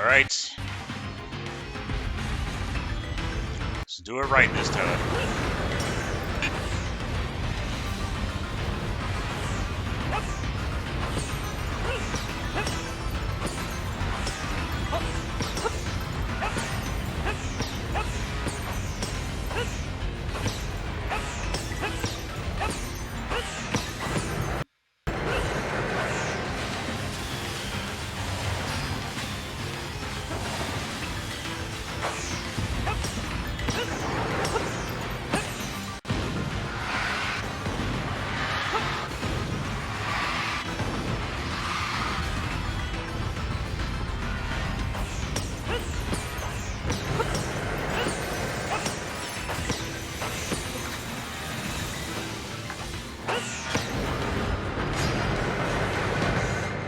Alright. Let's do it right this time.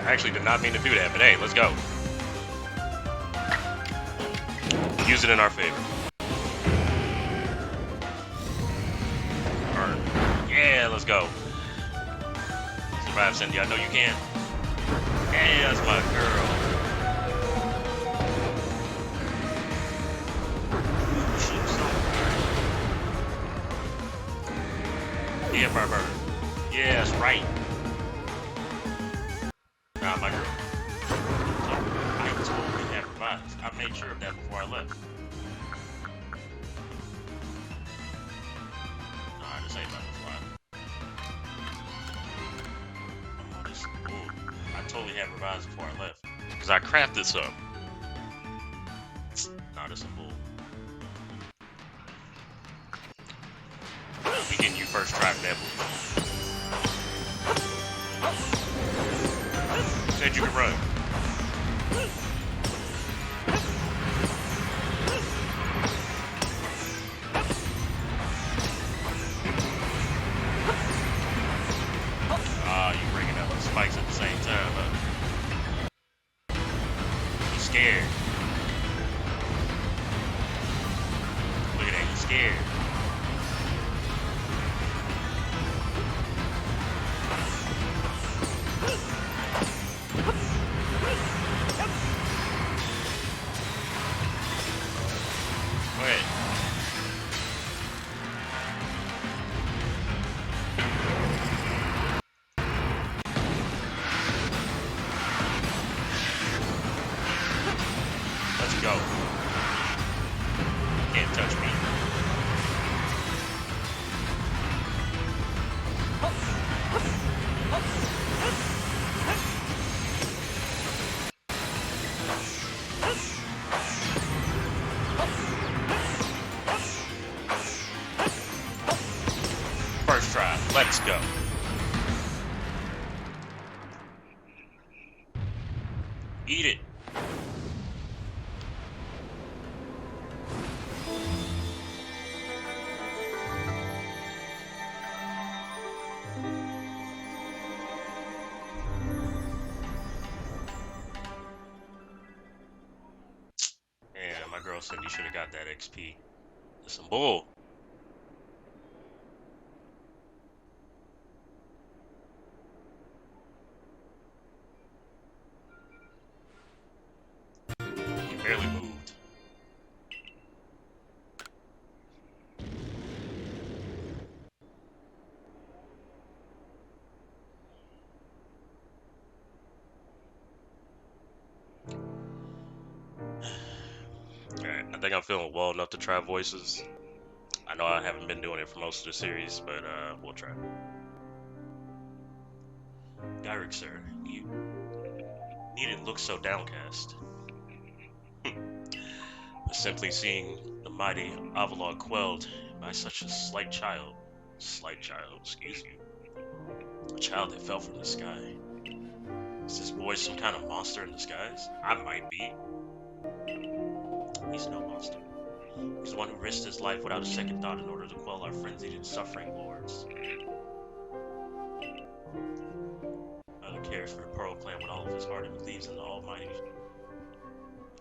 I actually did not mean to do that, but hey, let's go. Use it in our favor. Yeah, let's go. Survive, Cindy. I know you can. Hey, that's my girl. Yeah, Barber. Yeah, that's right. Nah, my girl. I totally had revised. I made sure of that before I left. Nah, this ain't about to fly. Oh, this. Ooh, I totally had revised before I left. Because I crafted some. Nah, this is bull. We getting you first try for that bull. Said you could run. Ah, you bringing up the spikes at the same time, huh? He's scared. Look at that, he's scared. Let's go. Can't touch me. First try. Let's go. Eat it. Yeah, my girl said you should have got that XP. That's some bull. He barely moved. Alright, I think I'm feeling well enough to try voices. I know I haven't been doing it for most of the series, but we'll try. Gyrick, sir, you needn't look so downcast. But simply seeing the mighty Avalon quelled by such a slight child, excuse you, a child that fell from the sky. Is this boy some kind of monster in disguise? I might be. He's no monster. He's the one who risked his life without a second thought in order to quell our frenzied and suffering lords. Who cares for the Pearl Clan with all of his heart and believes in the almighty.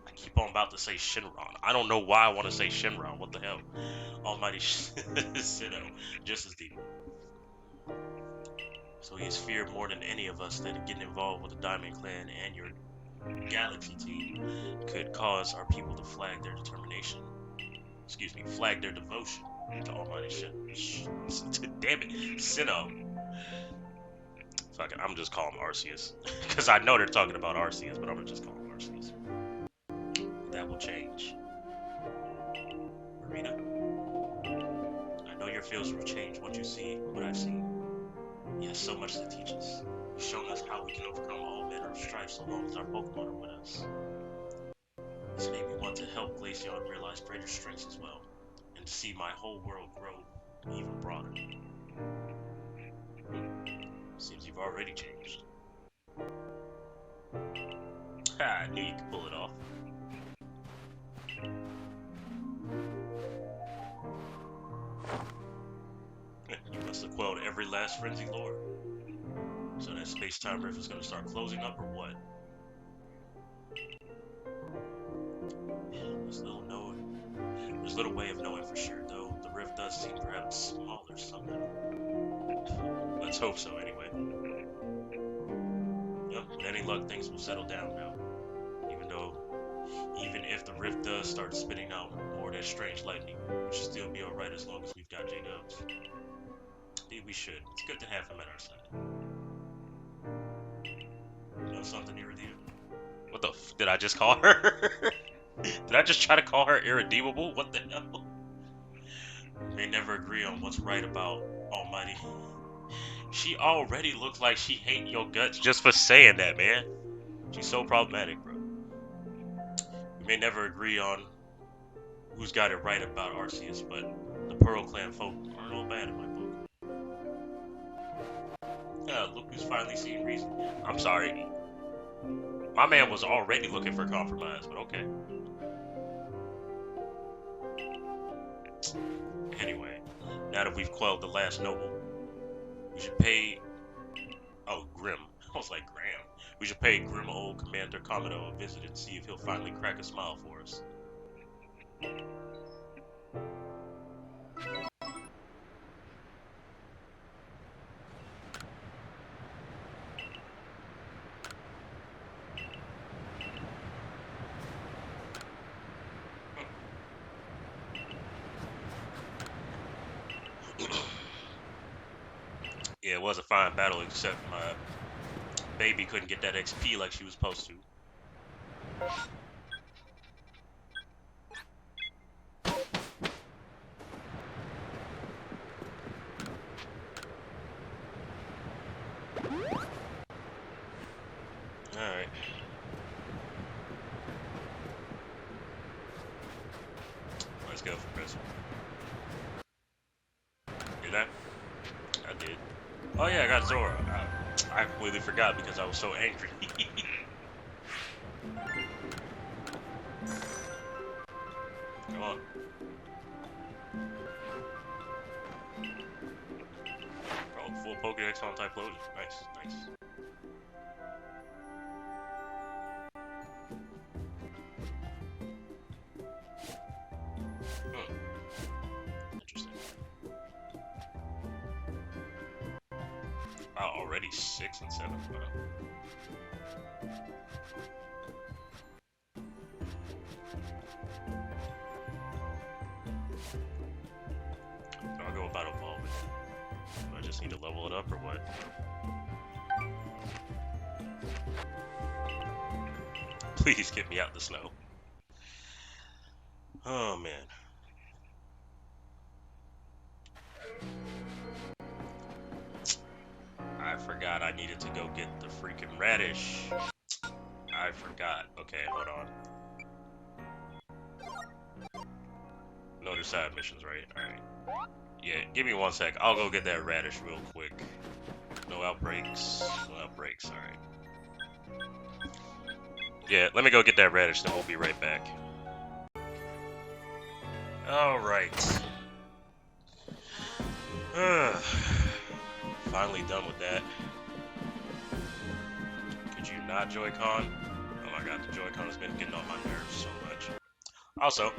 I keep on about to say Shinron. I don't know why I want to say Shinron. What the hell? Almighty Sinnoh. Just as deep. So he is feared more than any of us that getting involved with the Diamond Clan and your Galaxy team could cause our people to flag their determination. Excuse me, flag their devotion to Almighty Shin. Damn it, Sinnoh. Fuck it, I'm just calling him Arceus. Because I know they're talking about Arceus, but I'm gonna just call him Arceus. That will change. Marina, I know your feels will change once you see what I've seen. He has so much to teach us. He's shown us how we can overcome all manner of strife so long as our Pokemon are with us. This made me want to help Glaceon realize greater strengths as well, and to see my whole world grow even broader. Seems you've already changed. Ha, I knew you could pull it off. You must have quelled every last frenzy lord. So that space-time rift is going to start closing up, or what? There's little way of knowing for sure, though. The rift does seem perhaps smaller somehow. Let's hope so, anyway. Yep, with any luck, things will settle down now. Even if the rift does start spitting out more of that strange lightning, we should still be alright as long as we've got J-Dubs. Indeed, we should. It's good to have him at our side. You know something, Irredeemable? What the f- did I just call her? Did I just try to call her irredeemable? What the hell? We may never agree on what's right about Almighty. She already looks like she hates your guts just for saying that, man. She's so problematic, bro. We may never agree on who's got it right about Arceus, but the Pearl Clan folk aren't all bad in my book. Look who's finally seen reason. I'm sorry. My man was already looking for compromise, but okay. Anyway, now that we've quelled the last noble, we should pay... Oh, Grim. I was like, Graham. We should pay grim old Commander Kamado a visit and see if he'll finally crack a smile for us. Yeah, it was a fine battle, except my baby couldn't get that XP like she was supposed to. Alright. Let's go for this one. Did I? I did. Oh yeah, I got Zora. I completely forgot because I was so angry. Come on. Oh, full Pokedex on Typhlosion. Nice, nice. Interesting. Wow, already 6 and 7. Wow. So I'll go about evolving. Do I just need to level it up or what? Please get me out the snow. Oh man. I forgot I needed to go get the freaking radish. I forgot. Okay, hold on. No, there's side missions, right? Alright. Yeah, give me 1 sec. I'll go get that radish real quick. No outbreaks. No outbreaks, alright. Yeah, let me go get that radish, then we'll be right back. Alright. Finally done with that. Could you not Joy-Con? Oh my god, the Joy-Con has been getting on my nerves so much. Also,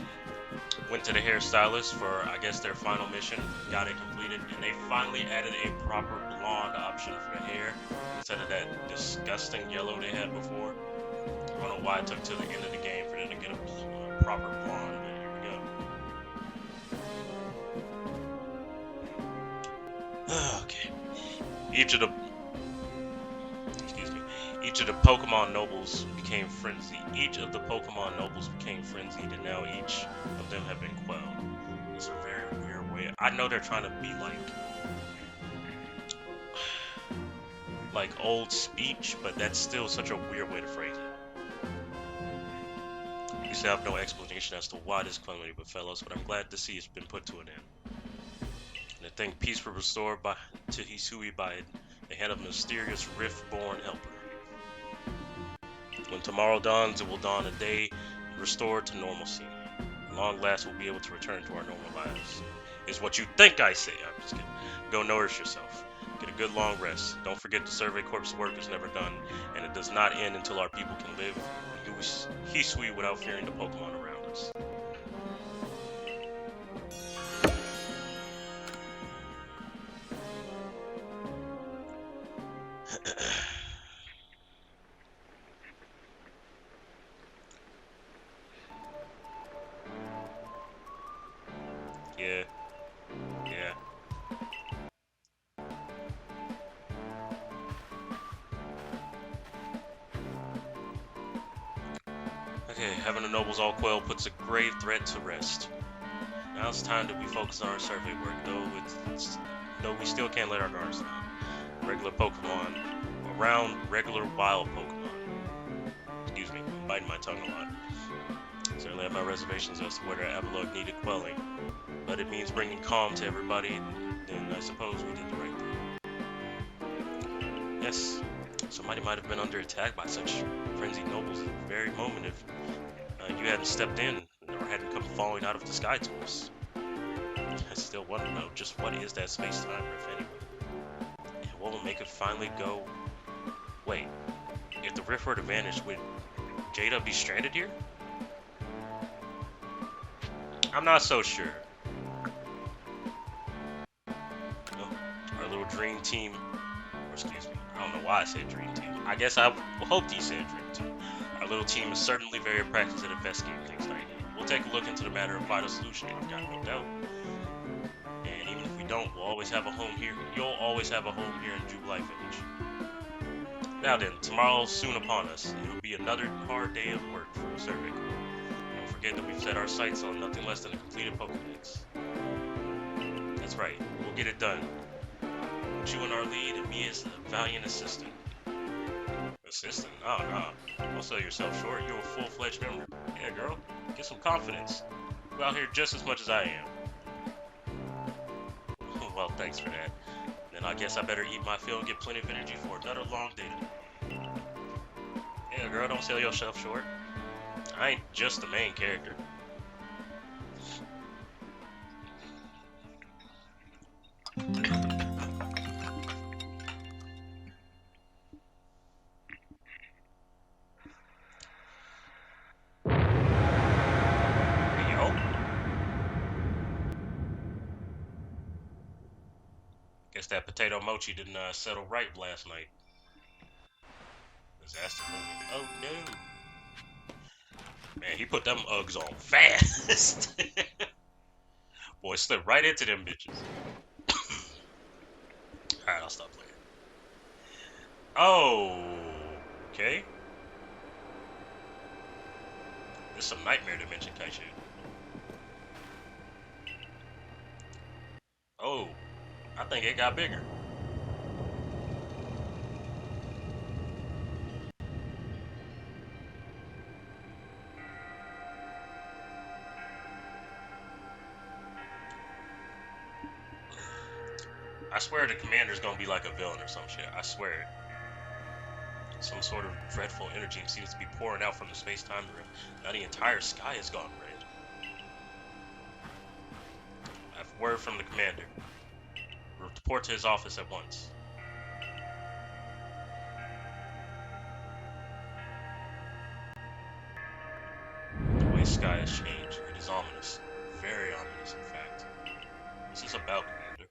went to the hairstylist for, I guess, their final mission. Got it completed, and they finally added a proper blonde option for the hair instead of that disgusting yellow they had before. I don't know why it took till the end of the game for them to get a proper blonde, but here we go. Okay. Each of the Pokemon nobles became frenzied. Each of the Pokemon nobles became frenzied, and now each of them have been quelled. It's a very weird way. I know they're trying to be like old speech, but that's still such a weird way to phrase it. We still have no explanation as to why this calamity befell us, but I'm glad to see it's been put to an end. And I think peace was restored to Hisui by the hand of a mysterious rift-born helper. When tomorrow dawns, it will dawn a day restored to normalcy. At long last, we'll be able to return to our normal lives. Is what you think I say. I'm just kidding. Go nourish yourself. Get a good long rest. Don't forget the Survey Corps' work is never done, and it does not end until our people can live in Hisui without fearing the Pokemon around us. Yeah. Yeah. Okay, having the nobles all quelled puts a grave threat to rest. Now it's time that we focus on our survey work, though we still can't let our guards down. Regular Pokemon around regular wild Pokemon. Excuse me, I'm biting my tongue a lot. Certainly have my reservations as to whether Avalok needed quelling, but it means bringing calm to everybody, then I suppose we did the right thing. Yes, somebody might have been under attack by such frenzied nobles at the very moment if you hadn't stepped in or hadn't come falling out of the sky to us. I still want to know just what is that space-time rift anyway? And what will make it finally go? Wait, if the rift were to vanish, would Jada be stranded here? I'm not so sure. No, our little dream team, or excuse me, I don't know why I said dream team. I guess I hoped he said dream team. Our little team is certainly very practiced at investigating things like that. We'll take a look into the matter of vital solution, I've got no doubt. And even if we don't, we'll always have a home here. You'll always have a home here in Jubilife Village. Now then, tomorrow's soon upon us. It'll be another hard day of work for the Survey Corps. Don't forget that we've set our sights on nothing less than a completed Pokédex. That's right, we'll get it done. With you in our lead and me as a valiant assistant. Assistant? Oh, no. Don't sell yourself short. You're a full-fledged member. Yeah, girl. Get some confidence. You're out here just as much as I am. Well, thanks for that. Then I guess I better eat my fill and get plenty of energy for another long day today. Yeah, girl, don't sell yourself short. I ain't just the main character. Guess that potato mochi didn't settle right last night. Disaster movie. Oh no. Man, he put them Uggs on fast. Boy, slipped right into them bitches. Alright, I'll stop playing. Oh, okay. There's some nightmare dimension type shit. Oh, I think it got bigger. I swear the commander's gonna be like a villain or some shit. I swear it. Some sort of dreadful energy seems to be pouring out from the space-time rift. Now the entire sky has gone red. I have word from the commander. Report to his office at once. The way sky has changed. It is ominous. Very ominous, in fact. What's this about, Commander?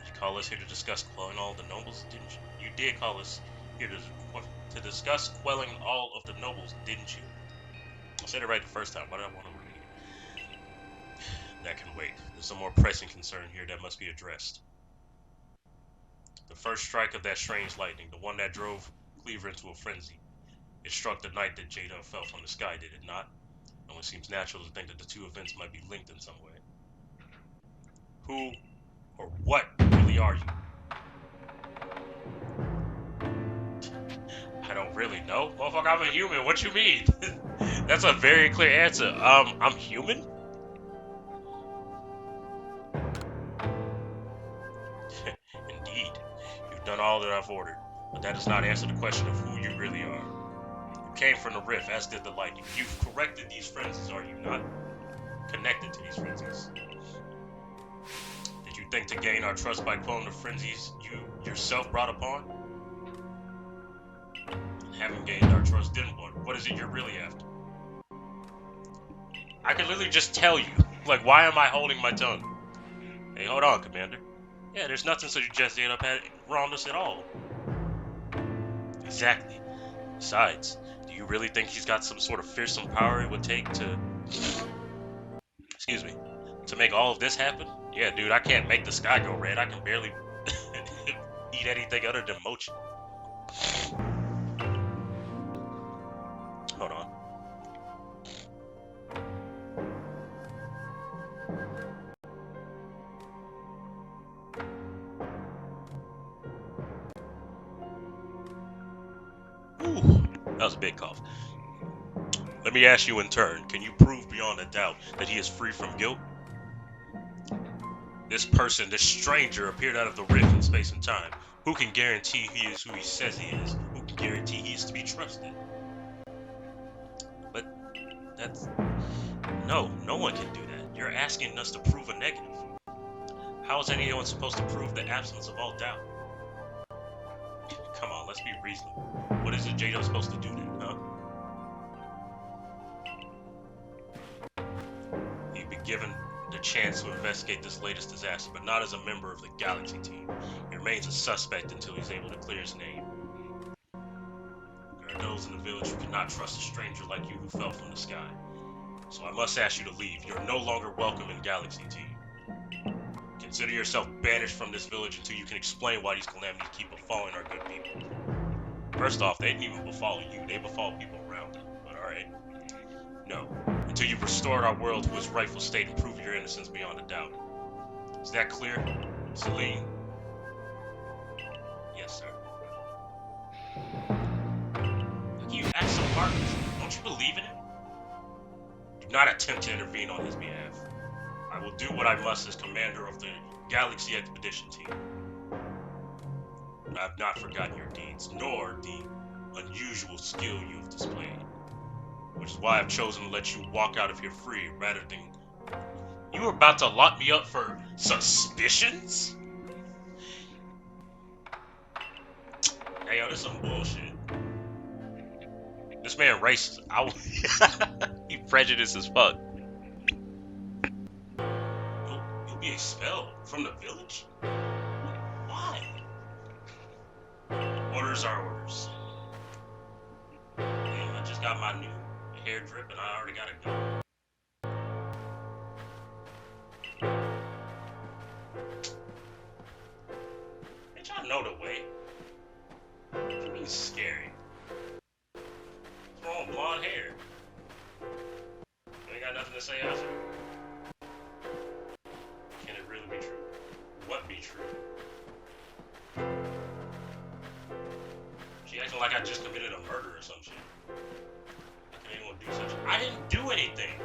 You call us here to discuss quelling all the nobles, didn't you? You did call us here to discuss quelling all of the nobles, didn't you? I said it right the first time. Why did I want to repeat? That can wait. There's a more pressing concern here that must be addressed. The first strike of that strange lightning, the one that drove Cleaver into a frenzy. It struck the night that Jada fell from the sky, did it not? And it seems natural to think that the two events might be linked in some way. Who or what really are you? I don't really know. Motherfucker, I'm a human. What you mean? That's a very clear answer. I'm human? Indeed. You've done all that I've ordered. But that does not answer the question of who you really are. You came from the rift, as did the lightning. You've corrected these frenzies, are you not? Connected to these frenzies. Did you think to gain our trust by quelling the frenzies you yourself brought upon? Haven't gained our trust, then what is it you're really after? I can literally just tell you. Like, why am I holding my tongue? Hey, hold on, Commander. Yeah, there's nothing suggesting up had wronged us at all. Exactly. Besides, do you really think he's got some sort of fearsome power it would take to... Excuse me. To make all of this happen? Yeah, dude, I can't make the sky go red. I can barely eat anything other than mochi. Hold on. Ooh, that was a big cough. Let me ask you in turn, can you prove beyond a doubt that he is free from guilt? This person, this stranger, appeared out of the rift in space and time. Who can guarantee he is who he says he is? Who can guarantee he is to be trusted? But that's... No one can do that. You're asking us to prove a negative. How is anyone supposed to prove the absence of all doubt? Come on, let's be reasonable. What is it Jado supposed to do then, huh? He'd be given the chance to investigate this latest disaster, but not as a member of the Galaxy team. He remains a suspect until he's able to clear his name. There are those in the village who cannot trust a stranger like you who fell from the sky. So I must ask you to leave. You're no longer welcome in Galaxy team. Consider yourself banished from this village until you can explain why these calamities keep befalling our good people. First off, they didn't even befall you. They befall people around them. But alright. No. Until you've restored our world to its rightful state and prove your innocence beyond a doubt. Is that clear, Celine? Yes, sir. How can you act so heartless? Don't you believe in him? Do not attempt to intervene on his behalf. I will do what I must as commander of the Galaxy Expedition Team. But I have not forgotten your deeds, nor the unusual skill you have displayed. Which is why I've chosen to let you walk out of here free, rather than... You were about to lock me up for suspicions? Hey, yo, this is some bullshit. This man racist. He prejudiced as fuck. You'll be expelled from the village? Why? Orders are orders. Damn, I just got my new hair drip and I already gotta go. Bitch, I know the way. You mean scary? What's wrong with blonde hair? You ain't got nothing to say after? Can it really be true? What be true? She acting like I just committed a murder or some shit. Do such. I didn't do anything.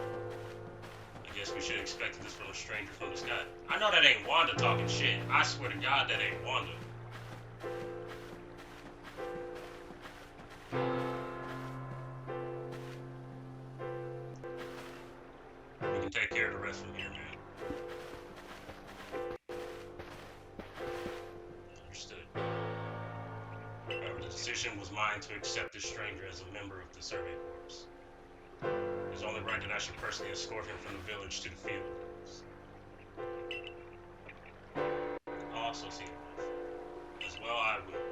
I guess we should have expected this from a stranger from the sky. I know that ain't Wanda talking shit. I swear to God that ain't Wanda. We can take care of the rest from here, man. Understood. However, the decision was mine to accept this stranger as a member of the survey corps. It's only right that I should personally escort him from the village to the field. I'll also see him off. As well I will.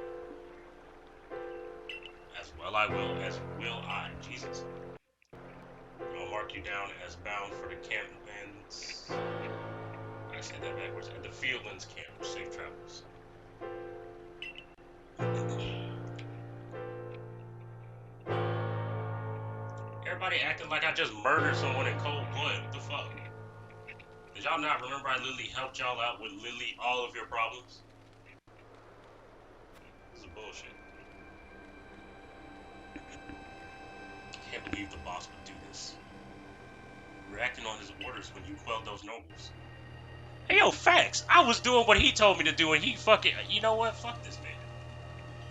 As well I will. As will I. Jesus. mark you down as bound for the Camplands. I said that backwards. At the Fieldlands camp. Safe travels. Everybody acting like I just murdered someone in cold blood. What the fuck? Did y'all not remember I literally helped y'all out with literally all of your problems? This is bullshit. I can't believe the boss would do this. You were acting on his orders when you quelled those nobles. Hey, yo, facts. I was doing what he told me to do, and he fucking... You know what? Fuck this man.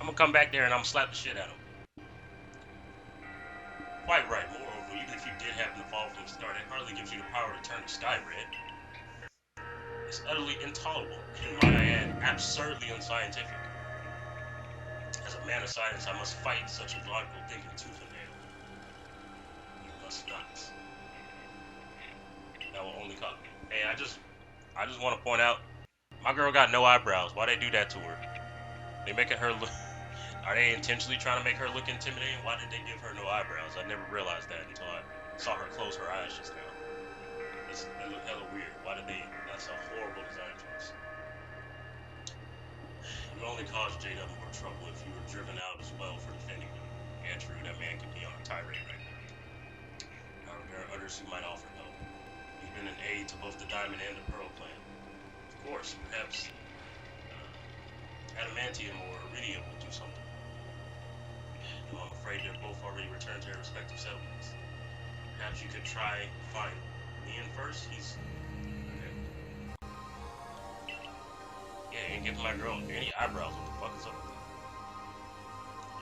I'm gonna come back there and I'm gonna slap the shit out of him. Quite right. Moreover, even if you did happen to fall from the start, it hardly gives you the power to turn the sky red. It's utterly intolerable, and might I add, absurdly unscientific. As a man of science, I must fight such illogical thinking tooth and nail. You must not. That will only cause... Hey, I just want to point out, my girl got no eyebrows. Why they do that to her? They making her look... Are they intentionally trying to make her look intimidating? Why did they give her no eyebrows? I never realized that until I saw her close her eyes just now. They look hella weird. Why did they... That's a horrible design choice. You only caused J-Dub more trouble if you were driven out as well for defending him. Yeah, true, that man can be on a tirade right now. However, there are others who might offer help. You've been an aid to both the Diamond and the Pearl clan. Of course, perhaps Adamantium or Iridium will do something. No, I'm afraid they're both already returned to their respective settlements. Perhaps you could try find Ian first? He's... Okay. Yeah, ain't giving my girl any eyebrows. What the fuck is up with that?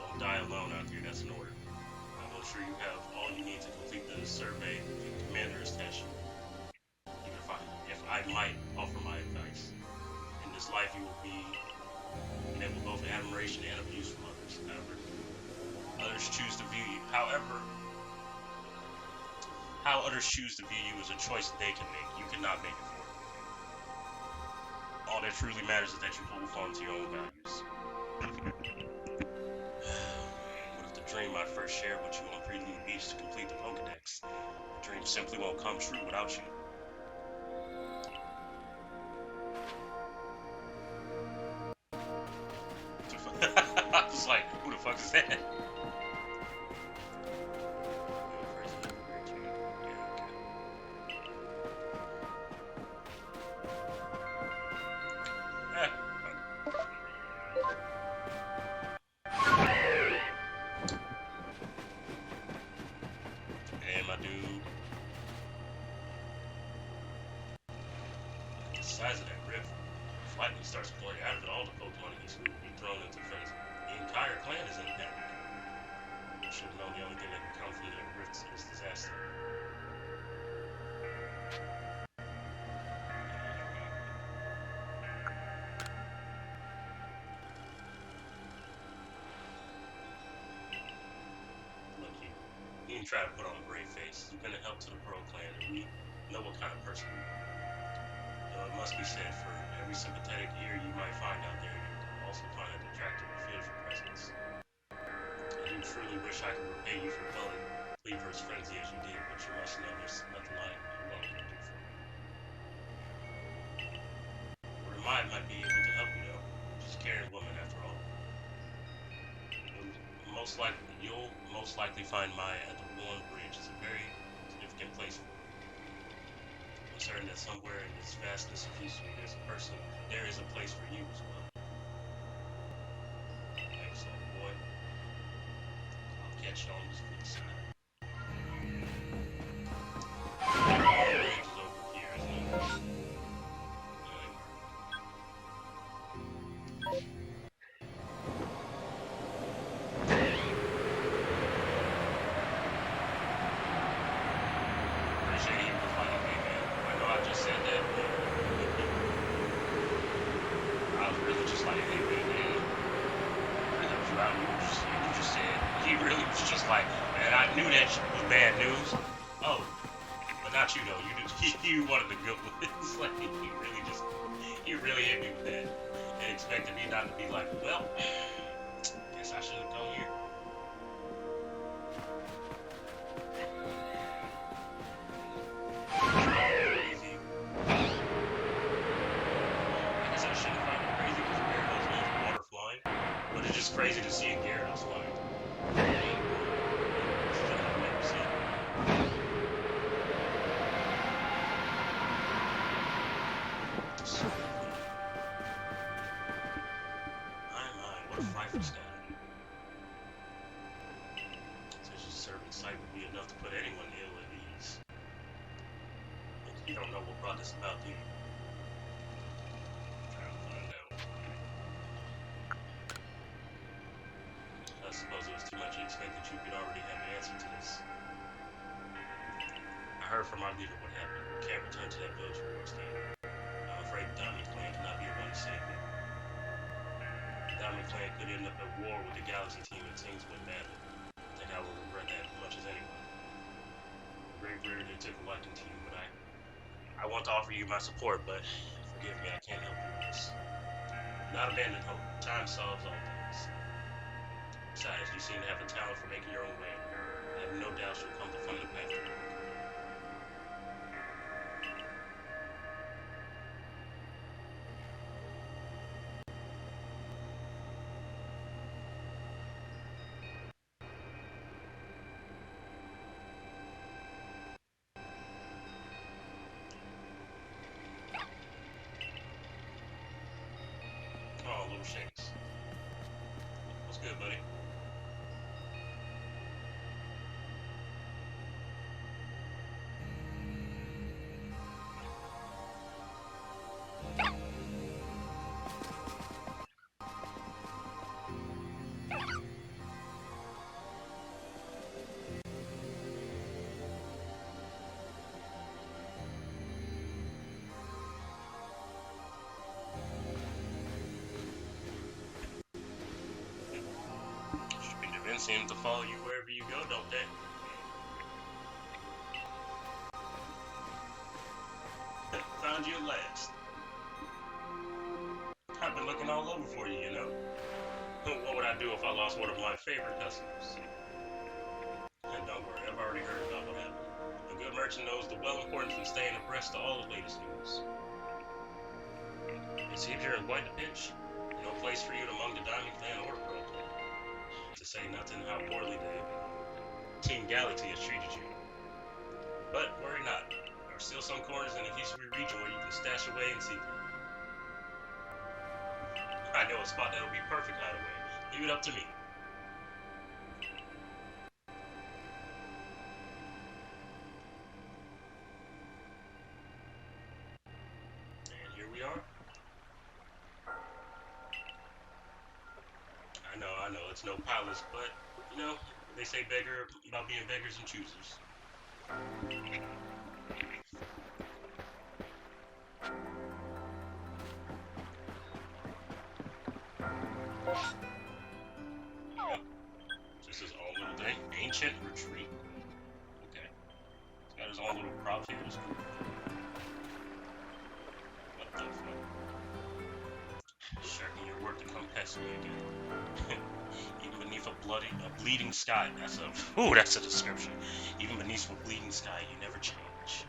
Don't die alone out here, that's an order. I will ensure you have all you need to complete the survey the commander has tasked you. Even if I might offer my advice. In this life you will be met with both admiration and abuse from others. Others choose to view you. However, how others choose to view you is a choice they can make. You cannot make it for them. All that truly matters is that you hold on to your own values. What if the dream I first shared with you on Prelude Beach to complete the Pokedex? The dream simply won't come true without you. I was like, who the fuck is that? Size of that river. If lightning starts pouring out of it, all the Pokemon in Hisui will be thrown into frenzy. The entire clan is in panic. You should have known the only thing that can come from the rifts is disaster. Look, you can try to put on a brave face. You've been a help to the Pearl clan, and we know what kind of person you are. It must be said, for every sympathetic ear you might find out there, you also find it attractive and feels your presence. I do truly wish I could repay you for quelling Cleaver's frenzy as you did, but you must know there's nothing I alone can do for you. Remind might be able to help you though. She's a caring woman after all. You'll most likely find Maya at the Warren Bridge. It's a very significant place for you. I'm certain that somewhere in this vastness of history, there is a place for you as well. Excellent, boy. I'll catch you on this good side. The bridge is over here, isn't it? Appreciate you for finding me, man. I know I just said that, but I was really just like, hey, man, I helped you out. You just said, he really was just like, man, I knew that was bad news. Oh, but not you though. You wanted the good ones. Like, he really hit me with that. And expected me not to be like, well, guess I shouldn't have come here. Arceus. My, what a frightful sky. Such a disturbing sight would be enough to put anyone ill at ease. You don't know what brought this about, do you? Trying to find out. I suppose it was too much to expect that you could already have an answer to this. I heard from our leader what happened. We can't return to that village where we're staying. I'm afraid Diamond Clan cannot be the one to save you. Diamond Clan could end up at war with the Galaxy team if things went badly. I think I will regret that as much as anyone. Very rarely took a liking to you, but I want to offer you my support, but forgive me, I can't help you with this. Do not abandon hope. Time solves all things. Besides, you seem to have a talent for making your own way. I have no doubt you'll come to find a path to work. Oh, little shakes. What's good, buddy? Should be convincing him to follow you wherever you go, don't they? Found you at last. I've been looking all over for you, you know? What would I do if I lost one of my favorite customers? And don't worry, I've already heard about what happened. A good merchant knows the well importance of staying abreast of all the latest news. It seems you're in quite a pinch. No place for you among the Diamond Clan or Pro. To say nothing how poorly the Team Galaxy has treated you. But worry not. There are still some corners in the Hisui Region where you can stash away in secret. I know a spot that'll be perfect hideaway. Leave it up to me. And here we are. I know, it's no palace, but, you know, they say beggar about being beggars and choosers. Yep. Just his own little thing. Ancient retreat. Okay. He's got his own little prop here. What the fuck? Sharking your work to come pest me again. Even beneath a bleeding sky. That's a description. Even beneath a bleeding sky, you never change.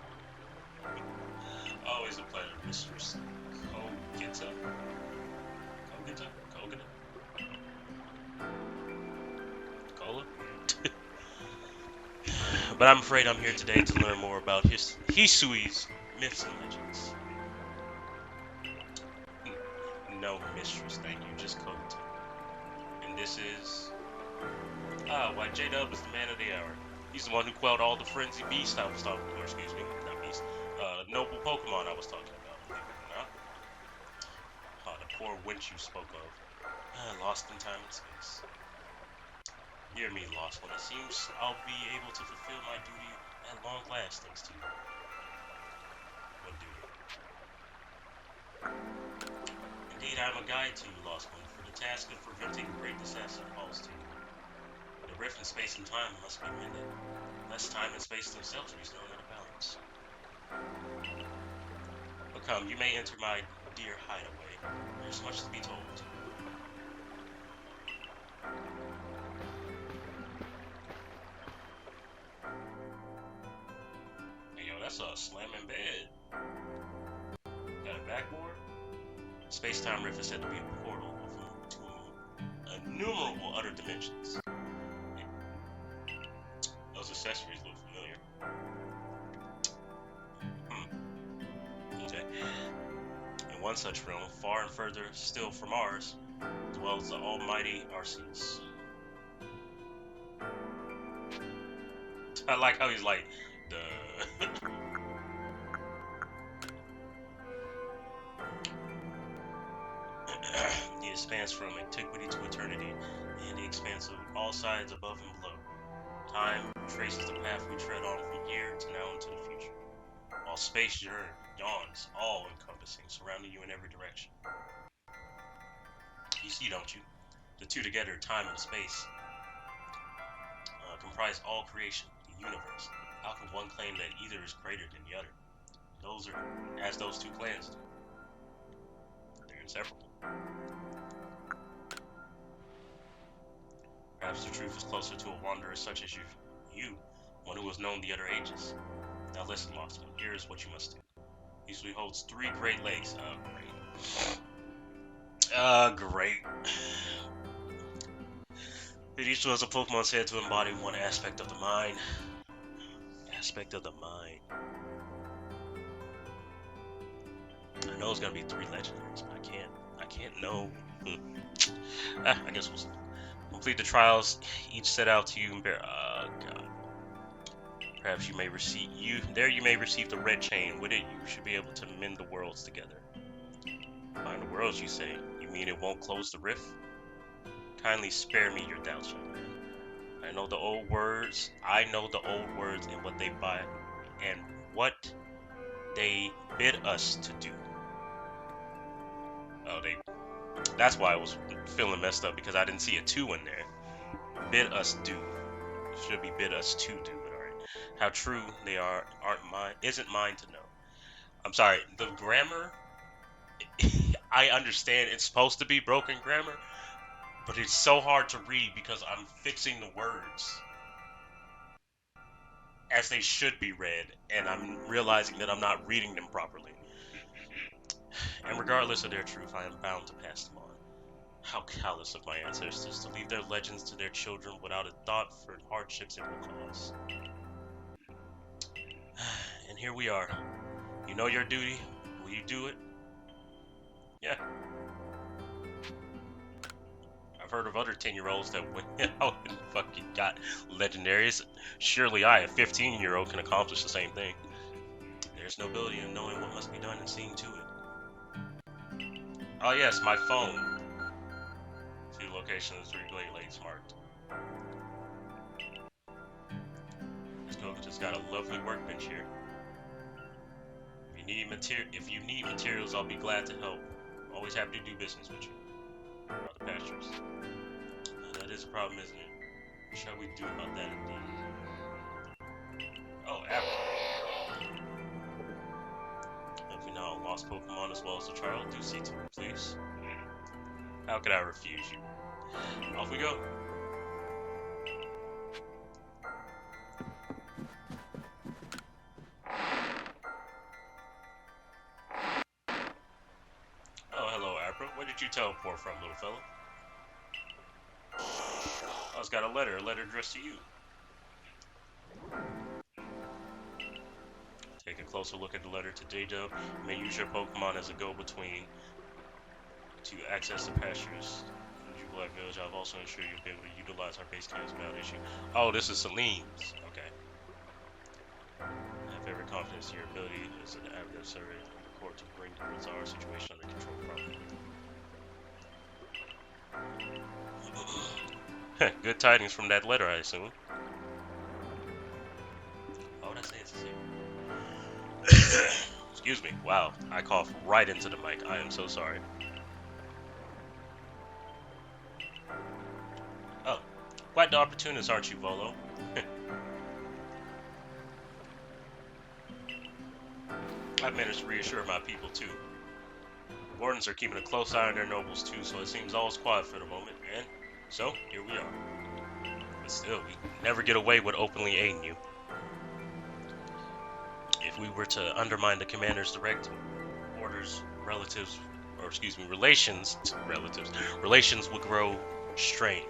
Always a pleasure, mistress. Kogita. Cola? But I'm afraid I'm here today to learn more about Hisui's myths and legends. No, mistress, thank you, just Kogita. And this is... why J-Dub is the man of the hour. He's the one who quelled all the frenzy beasts I was talking about, or excuse me, not beasts, noble Pokemon I was talking about, believe it or not. The poor wench you spoke of. Lost in time and space. Hear me, lost one. It seems I'll be able to fulfill my duty at long last, thanks to you. What duty? Indeed, I am a guide to you, lost one, for the task of preventing great disaster falls to you. The rift in space and time must be mended, lest time and space themselves be thrown out of balance. But come, you may enter my dear hideaway. There's much to be told. Hey, yo, that's a slamming bed. Got a backboard? Space-time rift is said to be a portal to innumerable other dimensions. Those accessories look familiar. Okay. And one such realm, far and further still from ours, dwells the almighty Arceus. I like how he's like, duh. He expands from antiquity to eternity, and he expands of all sides above and below. Time traces the path we tread on from here to now into the future, while space yawns, all-encompassing, surrounding you in every direction. You see, don't you? The two together, time and space, comprise all creation, the universe. How can one claim that either is greater than the other? Those are as those two clans do. They're inseparable. Perhaps the truth is closer to a wanderer such as you, one who has known the other ages. Now listen, Lost One, here is what you must do. Hisui holds 3 great lakes. Great. It each was a Pokemon said to embody one aspect of the mind. Aspect of the mind. I know it's gonna be 3 legendaries, but I can't know. I guess we'll see. Complete the trials each set out to you and bear. God. Perhaps you may receive the red chain. With it, you should be able to mend the worlds together. Find the worlds, you say? You mean it won't close the rift? Kindly spare me your doubts, young man. I know the old words and what they buy and what they bid us to do. That's why I was feeling messed up, because I didn't see a 2 in there. Bid us do. Should be bid us to do, but alright. How true they isn't mine to know. I'm sorry, the grammar, I understand it's supposed to be broken grammar, but it's so hard to read because I'm fixing the words as they should be read, and I'm realizing that I'm not reading them properly. And regardless of their truth, I am bound to pass them on. How callous of my ancestors to leave their legends to their children without a thought for hardships it will cause. And here we are. You know your duty. Will you do it? Yeah. I've heard of other 10-year-olds that went out and fucking got legendaries. Surely I, a 15-year-old, can accomplish the same thing. There's nobility in knowing what must be done and seeing to it. Oh yes, my phone. See the location of the 3 Great Lakes marked. This coach has got a lovely workbench here. If you need materials, I'll be glad to help. Always happy to do business with you. About the pastures. That is a problem, isn't it? What shall we do about that indeed? Oh, apple. If we now lost Pokemon as well as the trial, do see to it, please. How could I refuse you? Off we go. Oh, hello, Abra. Where did you teleport from, little fella? Oh, it's got a letter addressed to you. Take a closer look at the letter to J-Dub. You may use your Pokemon as a go-between to access the pastures. Black Village. I've also ensured you'll be able to utilize our base camps without issue. Oh, this is Celine's. Okay. I have every confidence in your ability as an adversary of the court to bring the bizarre situation under control properly. Good tidings from that letter, I assume. What would I say it's a secret? Excuse me. Wow, I coughed right into the mic. I am so sorry. Oh, quite the opportunist, aren't you, Volo? I've managed to reassure my people, too. The wardens are keeping a close eye on their nobles, too, so it seems all is quiet for the moment, and so, here we are. But still, we never get away with openly aiding you. If we were to undermine the commander's direct orders, relations would grow strained.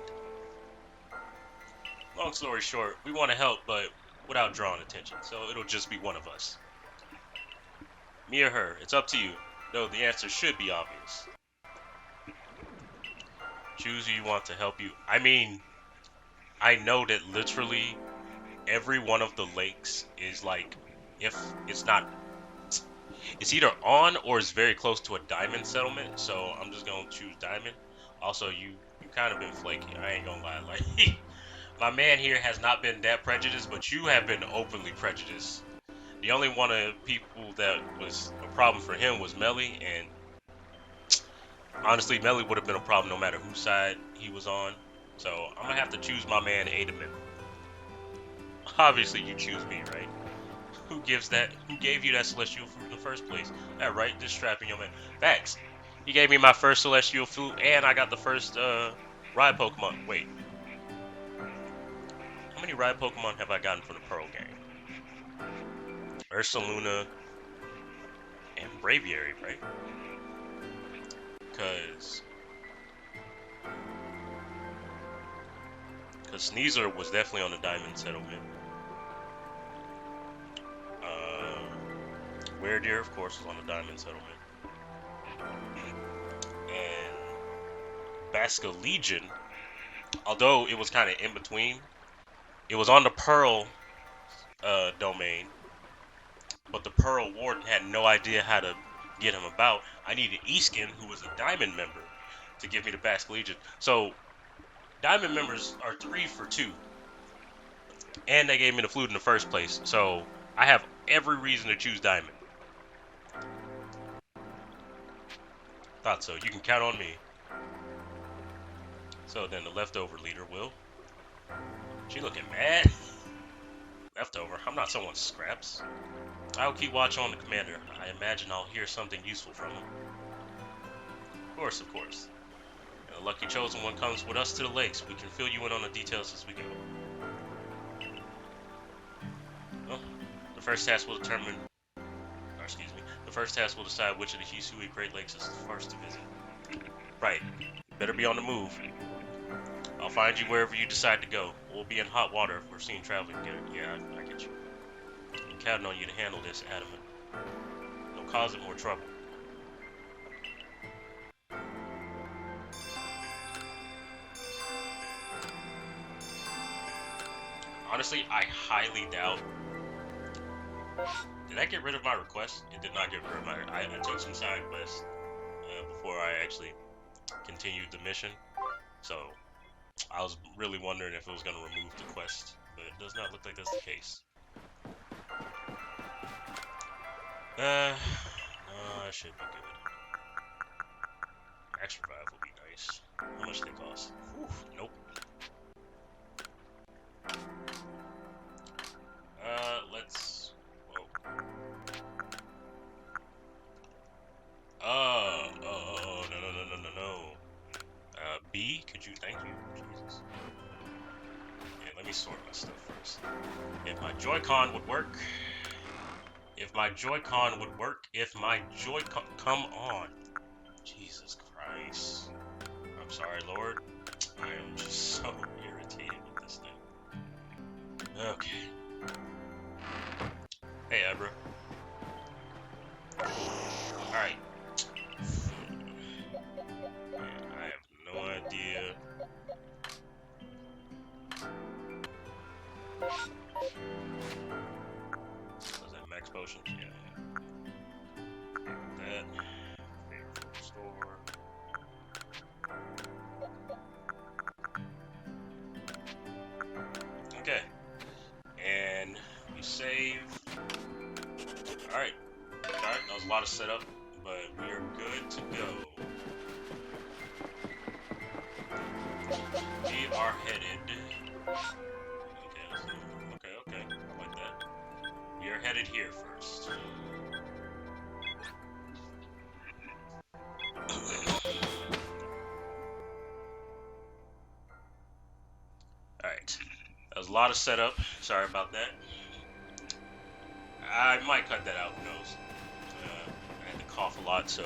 Long story short, we want to help, but without drawing attention, so it'll just be one of us. Me or her, it's up to you. No, the answer should be obvious. Choose who you want to help you. I mean, I know that literally every one of the lakes is like, if it's not, it's either on or it's very close to a diamond settlement. So I'm just gonna choose diamond. Also, you kind of been flaky. I ain't gonna lie. Like my man here has not been that prejudiced, but you have been openly prejudiced. The only one of people that was a problem for him was Melly, and honestly, Melly would have been a problem no matter whose side he was on. So I'm gonna have to choose my man Adaman. Obviously, you choose me, right? Who gives that? Who gave you that celestial fruit in the first place? That right? Just strapping your man. Facts. He gave me my first celestial fruit, and I got the first ride Pokemon. Wait, how many ride Pokemon have I gotten from the Pearl gang? Ursaluna and Braviary, right? Cause Sneasler was definitely on the Diamond Settlement. Weirdeer, of course, was on the Diamond Settlement. And Basca Legion, although it was kind of in between, it was on the Pearl domain, but the Pearl Warden had no idea how to get him about. I needed Eskin, who was a Diamond member, to give me the Basque Legion. So Diamond members are 3 for 2, and they gave me the flute in the first place. So I have every reason to choose Diamond. Thought so. You can count on me. So then the leftover leader will. She looking mad. Leftover. I'm not someone's scraps. I'll keep watch on the commander. I imagine I'll hear something useful from him. Of course, of course. And the lucky chosen one comes with us to the lakes. We can fill you in on the details as we go. Well, the first task will determine... Or excuse me. The first task will decide which of the Hisui Great Lakes is the first to visit. Right. Better be on the move. I'll find you wherever you decide to go. We'll be in hot water if we're seen traveling together. Yeah, I get you. I'm counting on you to handle this, Adamant. Don't cause it more trouble. Honestly, I highly doubt. Did I get rid of my request? It did not get rid of my... I took some side quests before I actually continued the mission. So, I was really wondering if it was going to remove the quest. But it does not look like that's the case. No, I should be good. Max revive will be nice. How much they cost? Whew, nope. Let's... Whoa. Oh, no. B, could you... Thank you. Jesus. Yeah, let me sort my stuff first. If my Joy-Con would work... If my Joy-Con... Come on. Jesus Christ. I'm sorry, Lord. I am just so irritated with this thing. Okay. Hey, Abra. Alright. I have no idea. Was that max potions? Yeah. That. Favorite store. Okay. And we save. Alright. Alright, that was a lot of setup, but we are good to go. We are headed. Okay. I like that. We are headed here first. Alright. That was a lot of setup. Sorry about that. I might cut that out, who knows. I had to cough a lot, so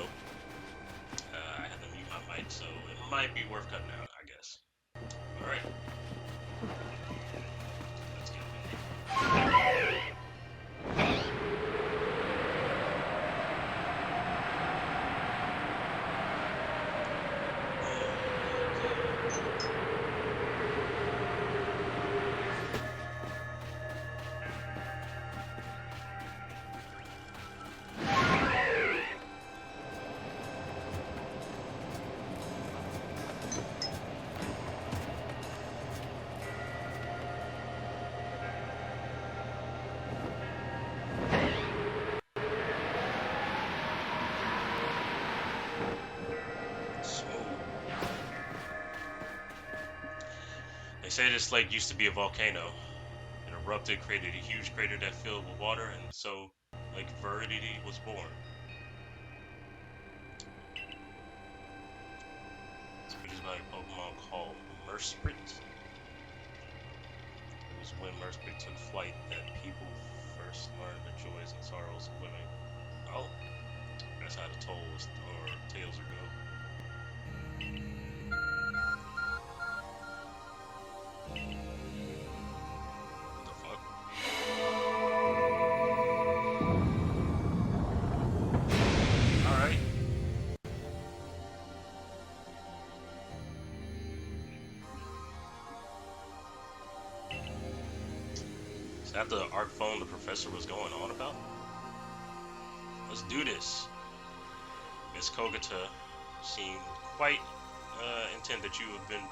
I had to mute my mic, so it might be worth cutting out, I guess. Alright. Let's get it. say this lake used to be a volcano. It erupted, created a huge crater that filled with water, and so Lake Viridity was born. It's produced by a Pokemon called Mersprit. It was when Mersprit took flight that people first learned the joys and sorrows of living. Oh, that's how the tales are go. What the fuck? Alright. Is that the ARC phone the professor was going on about? Let's do this. Miss Kogata seemed quite intent that you have been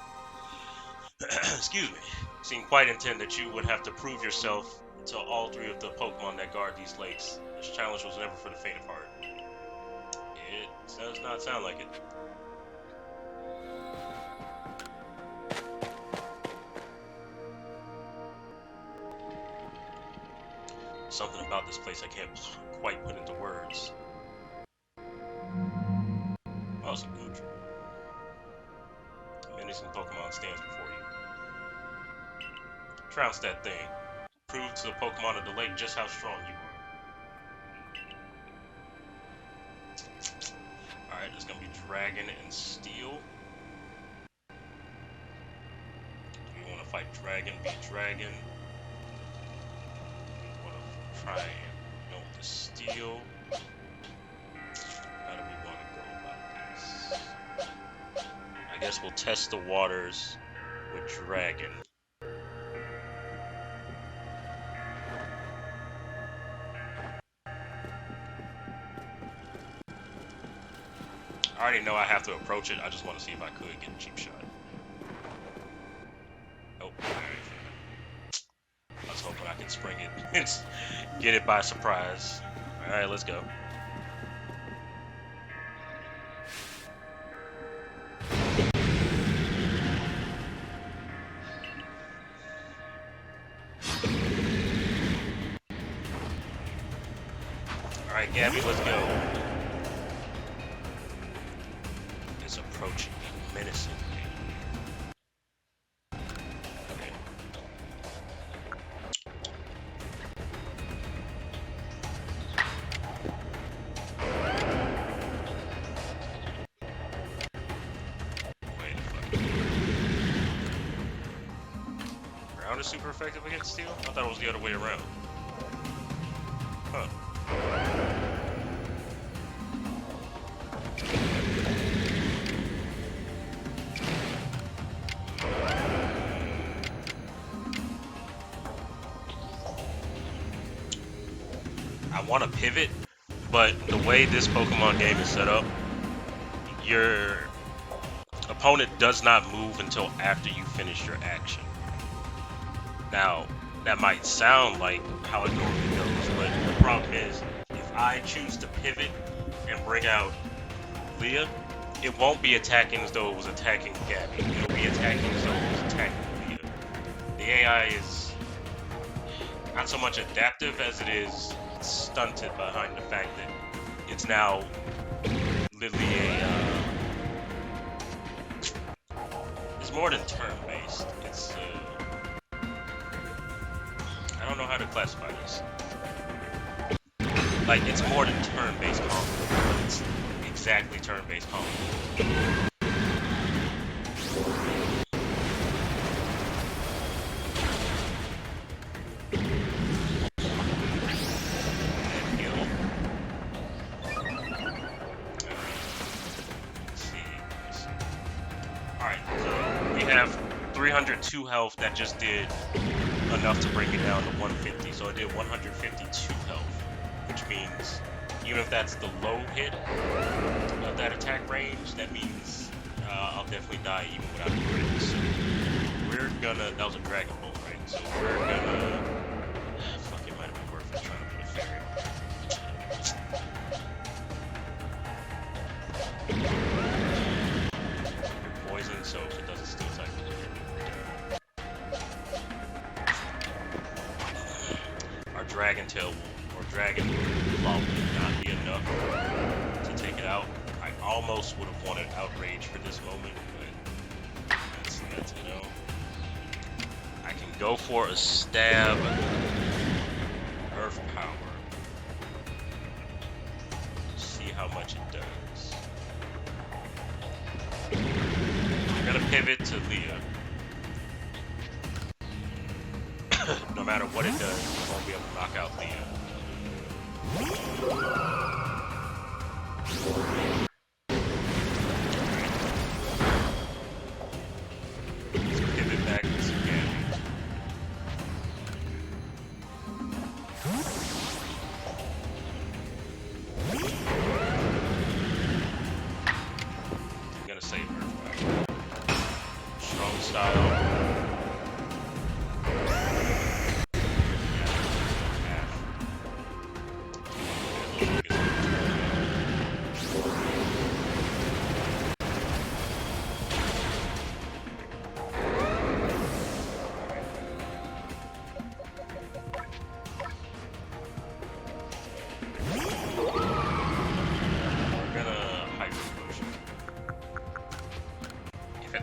excuse me, seemed quite intent that you would have to prove yourself to all three of the Pokemon that guard these lakes. This challenge was never for the faint of heart. It does not sound like it. Something about this place I can't quite put into words. Also good. Menacing Pokemon stands before you. Trounce that thing. Prove to the Pokemon of the lake just how strong you are. Alright, there's gonna be Dragon and Steel. Do you want to fight Dragon, beat Dragon? You want to try and go with the Steel? How do we want to go about this? I guess we'll test the waters with Dragon. I already know I have to approach it. I just want to see if I could get a cheap shot. Nope. I was hoping I could spring it and get it by surprise. Alright, let's go. Alright, Gabby, let's go. It's approaching me menacingly. Okay. Wait a fuck. Ground is super effective against steel? I thought it was the other way around. Huh. I want to pivot, but the way this Pokemon game is set up, your opponent does not move until after you finish your action. Now, that might sound like how it normally goes, but the problem is, if I choose to pivot and bring out Leah, it won't be attacking as though it was attacking Gabby. It'll be attacking as though it was attacking Leah. The AI is not so much adaptive as it is stunted behind the fact that it's now literally it's more than turn-based. It's I don't know how to classify this. Like, it's more than turn-based combo, but it's exactly turn-based combo. Alright, so we have 302 health that just did enough to bring it down to 150. So it did 152 health, which means even if that's the low hit of that attack range, that means I'll definitely die even without a crit. So we're gonna, that was a Dragon Bolt, right? So we're gonna, fuck, it might have been worth it trying to put a fairy on. Poison, so it doesn't still type. Tail or Dragon Claw would not be enough to take it out. I almost would have wanted Outrage for this moment, but that's you know. I can go for a stab. Earth Power. See how much it does. I'm gonna pivot to Leah. No matter what it does, I won't be able to knock out Leah. Let's pivot back to some damage. I'm gonna save her. Strong style.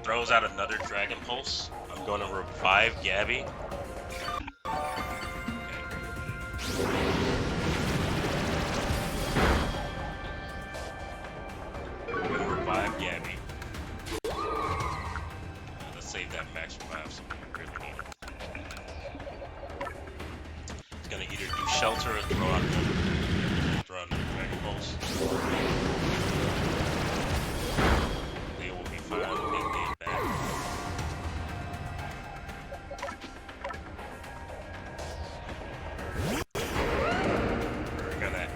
Throws out another Dragon Pulse. I'm going to revive Gabby. I'm going to revive Gabby. Let's save that max revive so we really need it. It's going to either do Shelter or throw out another Dragon Pulse. Leah will be fine.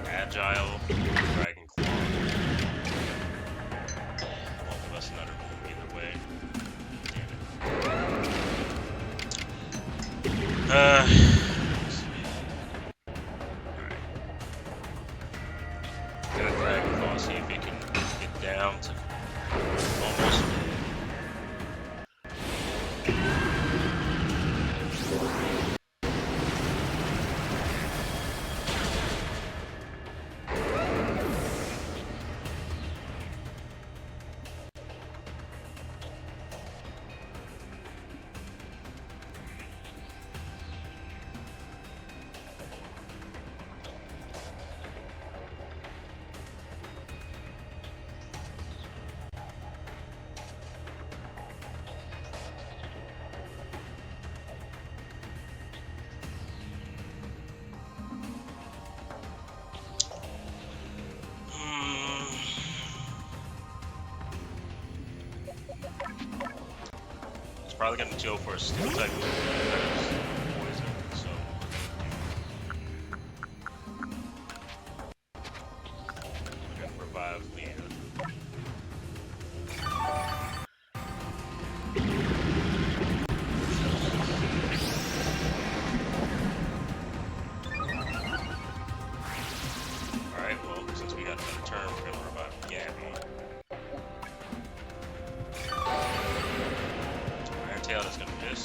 Agile, Dragon Claw. Won't give us another move either way. Damn it. Alright. Gonna Dragon Claw, see if it can get down to almost. Probably gonna go for a steel type move poison, so we're gonna revive Leah. Alright, well, since we got another turn, we're gonna revive Gabby. That's gonna miss.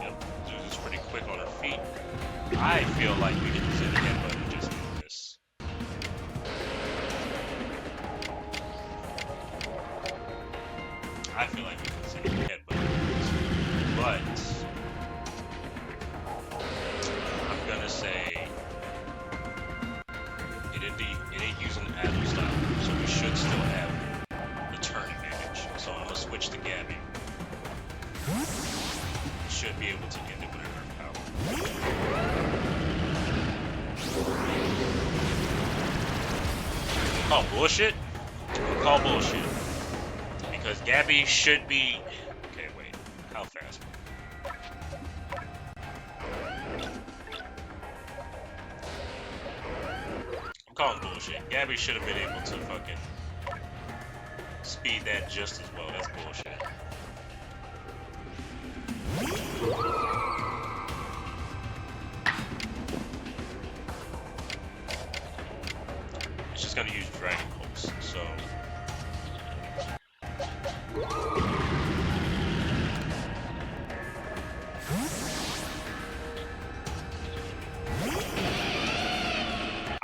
Yep, Zuzu's pretty quick on her feet. I feel like we can use it again, but it just miss. I feel like we can use it again, but it miss. But I'm gonna say it ain't using the agile style, so we should still have the turn advantage. So I'm gonna switch to Gabby. Should be able to end it with her power. Call bullshit? Call bullshit. Because Gabby should be. Okay, wait. How fast? I'm calling bullshit. Gabby should have been able to fucking speed that just as well. That's bullshit. It's just gonna use Dragon Pulse, so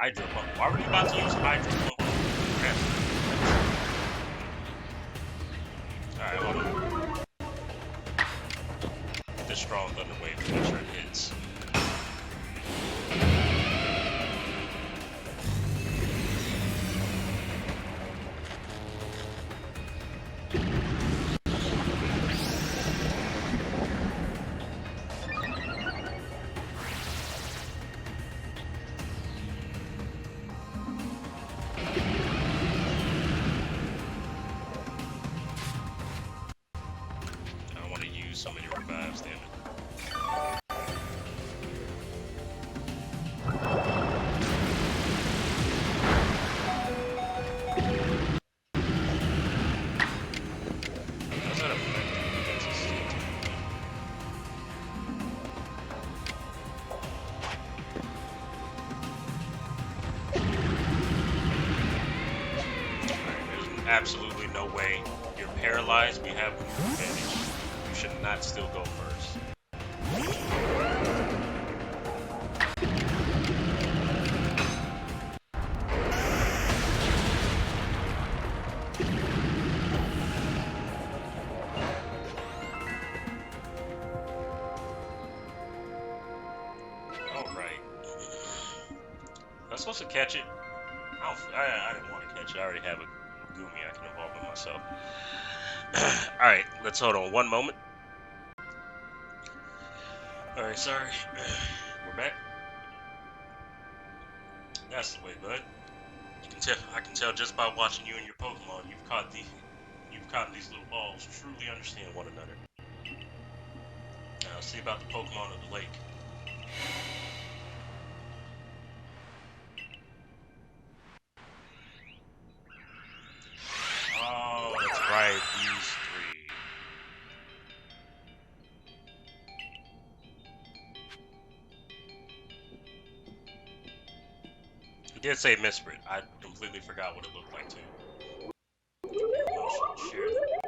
Hydro Pump. Why were you about to use Hydro Pump? Alright, hold on. This strong Thunder Wave to make sure it hits. I don't want to use so many revives, damn it. How's that effective against a steel type? There's absolutely no way. You're paralyzed, we have an advantage. You should not still go first. Alright. I'm supposed to catch it. I didn't want to catch it. I already have a Gumi I can evolve with myself. Alright, let's hold on one moment. Alright, sorry. We're back. That's the way, bud. I can tell just by watching you and your Pokemon, you've caught these little balls truly understand one another. Now, see about the Pokemon of the lake. Oh, that's right, these three. He did say Misfit. I completely forgot what it looked like too. Share that.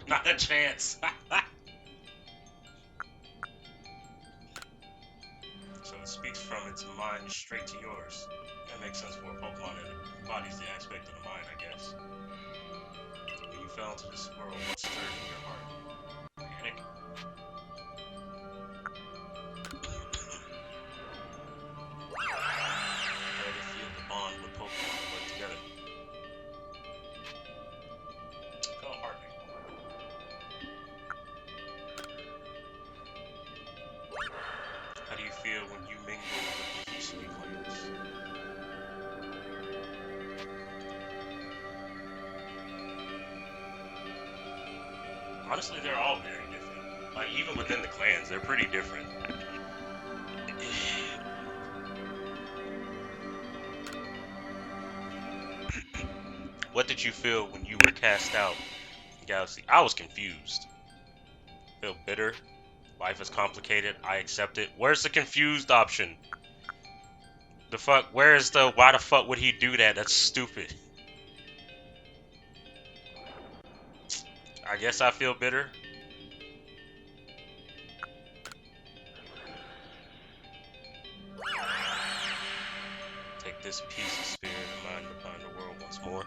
Not a chance. So it speaks from its mind straight to yours. That makes sense for a Pokemon that embodies the aspect of the mind, I guess. When you fell into this world, what stirred in your heart? Panic? How did it feel to bond with Pokemon and work together? It felt heartening. How do you feel when you mingle with the Hisui players? Honestly, they're all very different. Like, even within the clans, they're pretty different. What did you feel when you were cast out in Galaxy? I was confused. Feel bitter. Life is complicated. I accept it. Where's the confused option? The fuck? Where is the why the fuck would he do that? That's stupid. I guess I feel bitter. Take this piece of spirit of mine to find the world once more.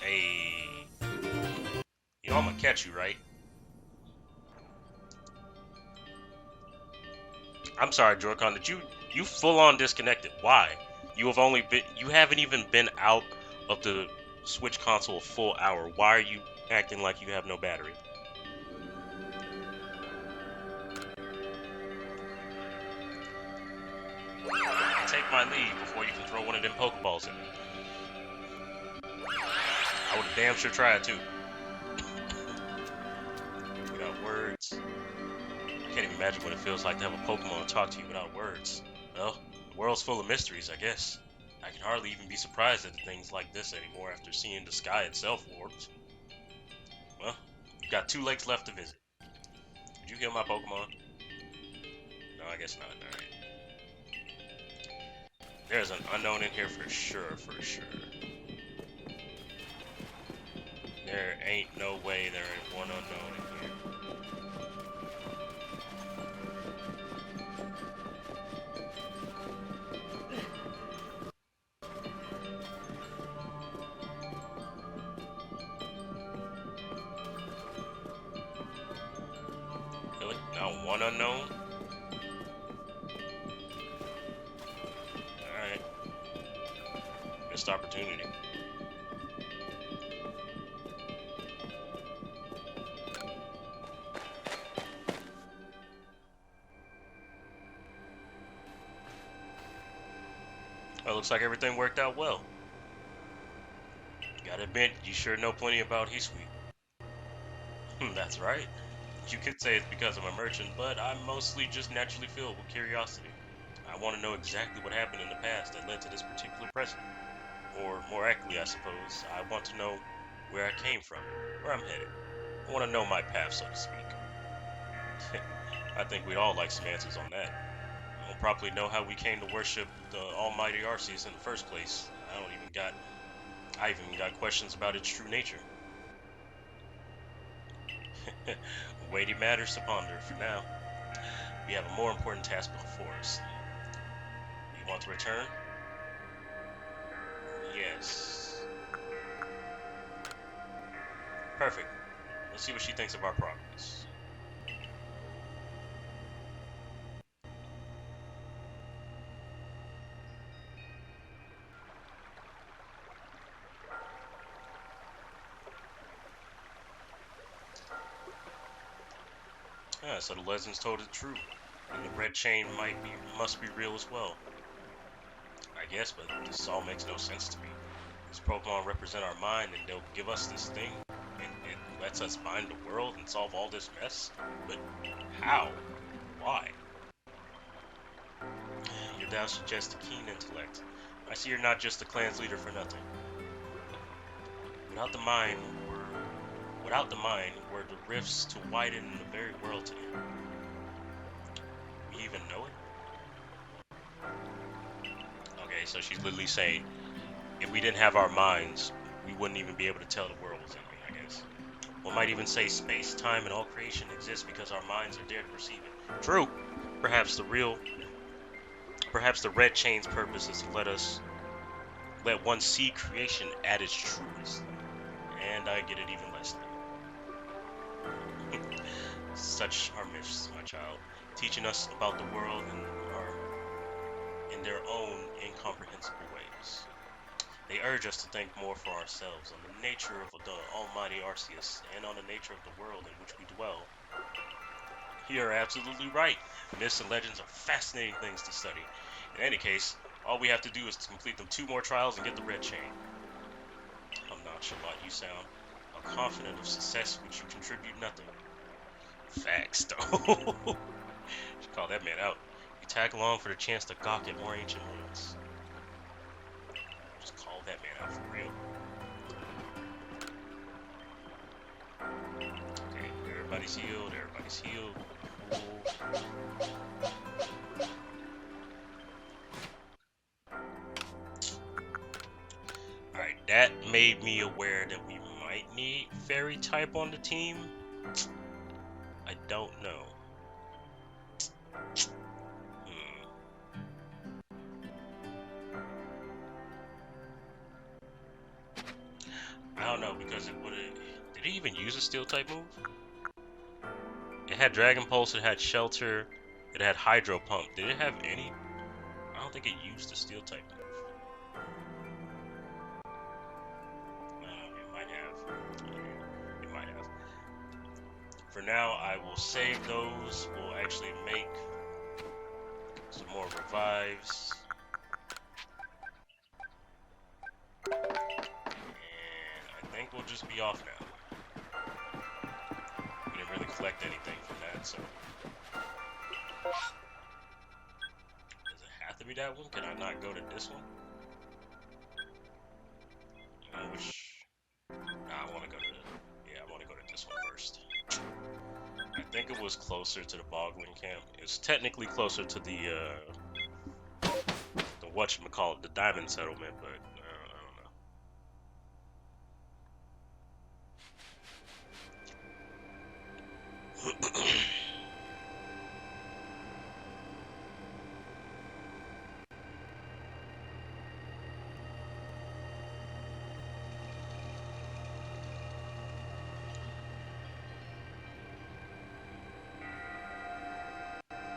Hey. You know I'm gonna catch you, right? I'm sorry, Jorkon, that you full on disconnected. Why? You haven't even been out of the Switch console a full hour. Why are you acting like you have no battery? Take my leave before you can throw one of them Pokeballs at me. I would have damn sure tried too. Without words. I can't even imagine what it feels like to have a Pokemon talk to you without words. Well, the world's full of mysteries, I guess. I can hardly even be surprised at things like this anymore after seeing the sky itself warped. Well, you've got 2 lakes left to visit. Did you heal my Pokemon? No, I guess not. Alright. There's an unknown in here for sure, for sure. There ain't no way there ain't one unknown in here. Really? Not one unknown? Alright. Missed opportunity. Well, looks like everything worked out well. Gotta admit, you sure know plenty about Hisui. That's right. You could say it's because I'm a merchant, but I'm mostly just naturally filled with curiosity. I want to know exactly what happened in the past that led to this particular present. Or more accurately, I suppose, I want to know where I came from, where I'm headed. I want to know my path, so to speak. I think we'd all like some answers on that. I don't properly know how we came to worship the almighty Arceus in the first place. I even got questions about its true nature. Weighty matters to ponder for now. We have a more important task before us. You want to return? Yes. Perfect. Let's see what she thinks of our progress. Yeah, so the legends told it true. And the red chain must be real as well. I guess, but this all makes no sense to me. These Pokemon represent our mind and they'll give us this thing and it lets us bind the world and solve all this mess? But how? Why? Your Tao suggests a keen intellect. I see you're not just the clan's leader for nothing. Without the mind, were the rifts to widen in the very world today. We even know it? Okay, so she's literally saying, if we didn't have our minds, we wouldn't even be able to tell the world was ending, I guess. One might even say space, time, and all creation exists because our minds are there to perceive it. True. Perhaps the red chain's purpose is to let one see creation at its truest. And I get it even less now. Such are myths, my child, teaching us about the world in their own incomprehensible ways. They urge us to think more for ourselves on the nature of the almighty Arceus and on the nature of the world in which we dwell. You're absolutely right. Myths and legends are fascinating things to study. In any case, all we have to do is to complete them 2 more trials and get the red chain. How nonchalant you sound. How confident of success which you contribute nothing. Facts, though. Should call that man out. You tag along for the chance to gawk at more ancient ruins. Just call that man out for real. Okay, everybody's healed. Everybody's healed. Cool. Alright, that made me aware that we might need fairy type on the team. I don't know. I don't know because it would have. Did it even use a steel type move? It had Dragon Pulse, it had Shelter, it had Hydro Pump. Did it have any? I don't think it used a steel type move. It might have. It might have. For now, I will save those. We'll actually make some more revives. And I think we'll just be off now. We didn't really collect anything from that, so. Does it have to be that one? Can I not go to this one? I want to go to this one first. I think it was closer to the Boggling Camp. It's technically closer to the whatchamacallit, the Diamond Settlement, but I don't know.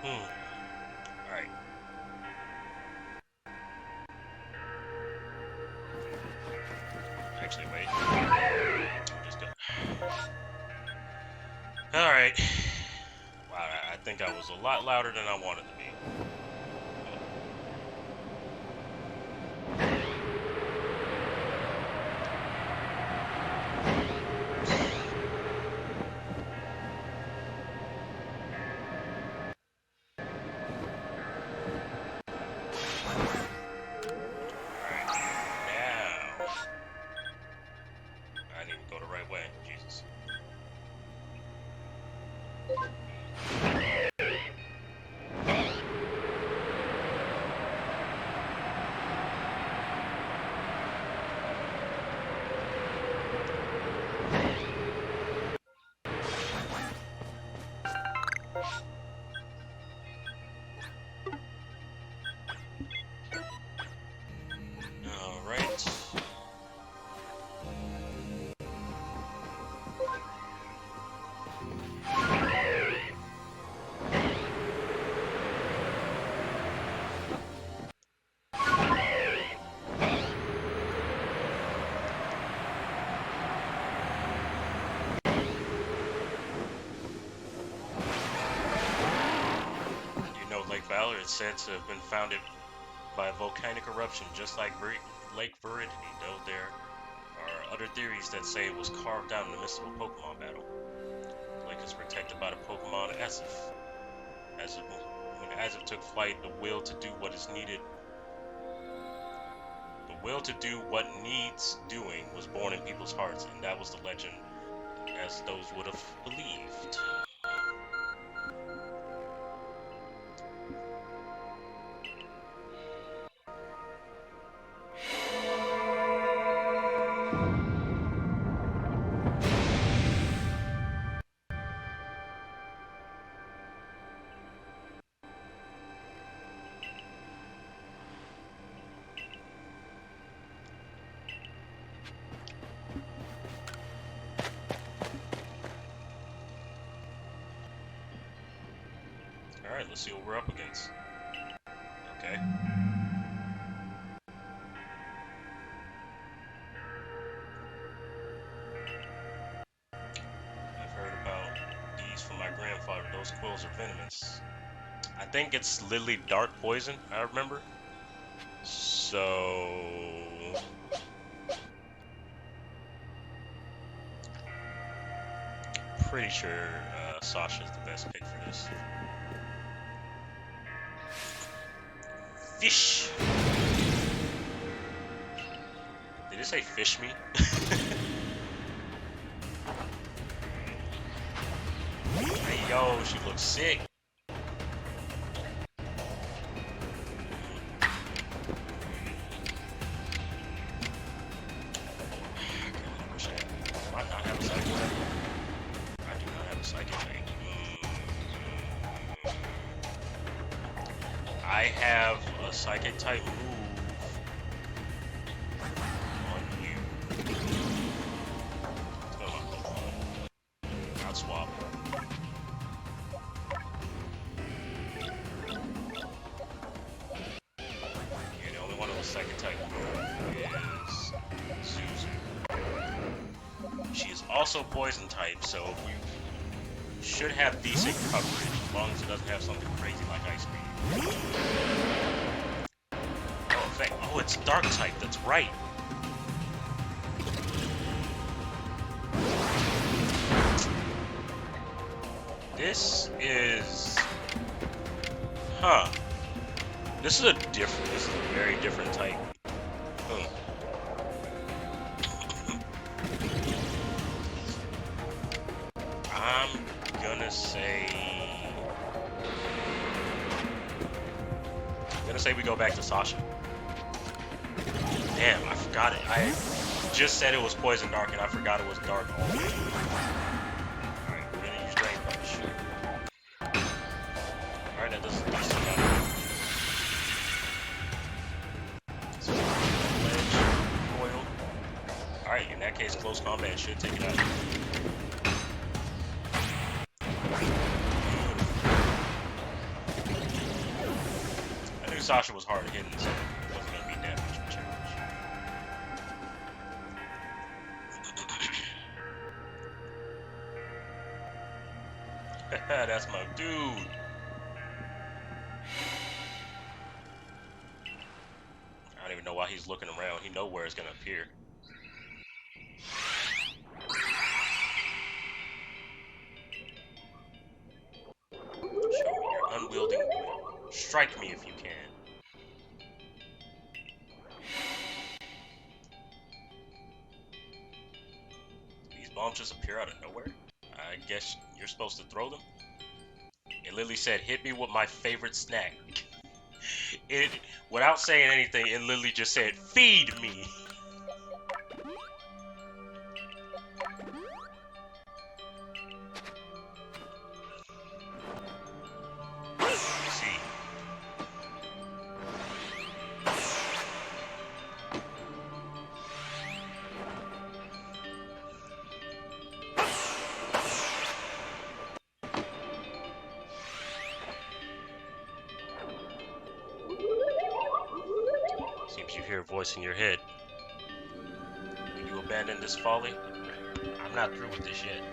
Alright. Actually, wait. I'm just gonna... Alright. Wow, I think I was a lot louder than I wanted to be. Valor is said to have been founded by a volcanic eruption, just like Lake Viridity, though there are other theories that say it was carved out in the midst of a Pokemon battle. The lake is protected by the Pokemon Asif. When Asif took flight, the will to do what needs doing was born in people's hearts, and that was the legend as those would have believed. Alright, let's see what we're up against. Okay. I've heard about these from my grandfather. Those quills are venomous. I think it's literally dark poison, I remember. So... pretty sure Sasha's the best pick for this. Fish! Did it say fish me? Hey yo, she looks sick. I have a psychic type move on you. I'll swap. Yeah, the only one with a psychic type move is Suzu. She is also poison type, so you should have decent coverage as long as it doesn't have something crazy like Ice Beam. Oh, effect. Oh, it's dark type. That's right. This is... Huh. This is a very different type. I'm gonna say we go back to Sasha. Damn, I forgot it. I just said it was poison dark and I forgot it was dark already. Alright, we're gonna use Drain Punch. Alright, that doesn't matter. So, ledge, foil. Alright, in that case, close combat should take it out. Sasha was hard hitting, so it wasn't gonna be that much of a challenge. That's my dude. I don't even know why he's looking around. He knows where it's gonna appear. Show me your unwielding will. Strike me if you can. These bombs just appear out of nowhere? I guess you're supposed to throw them? It literally said, hit me with my favorite snack. It, without saying anything, it literally just said, feed me. See. Seems you hear a voice in your head. Will you abandon this folly? I'm not through with this yet.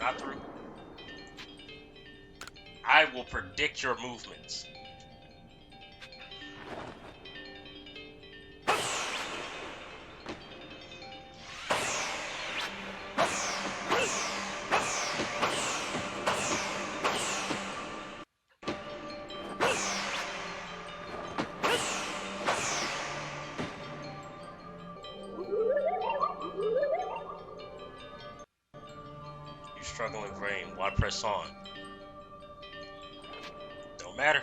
I'm not through. I will predict your movements. You struggling brain, why press on? Don't matter.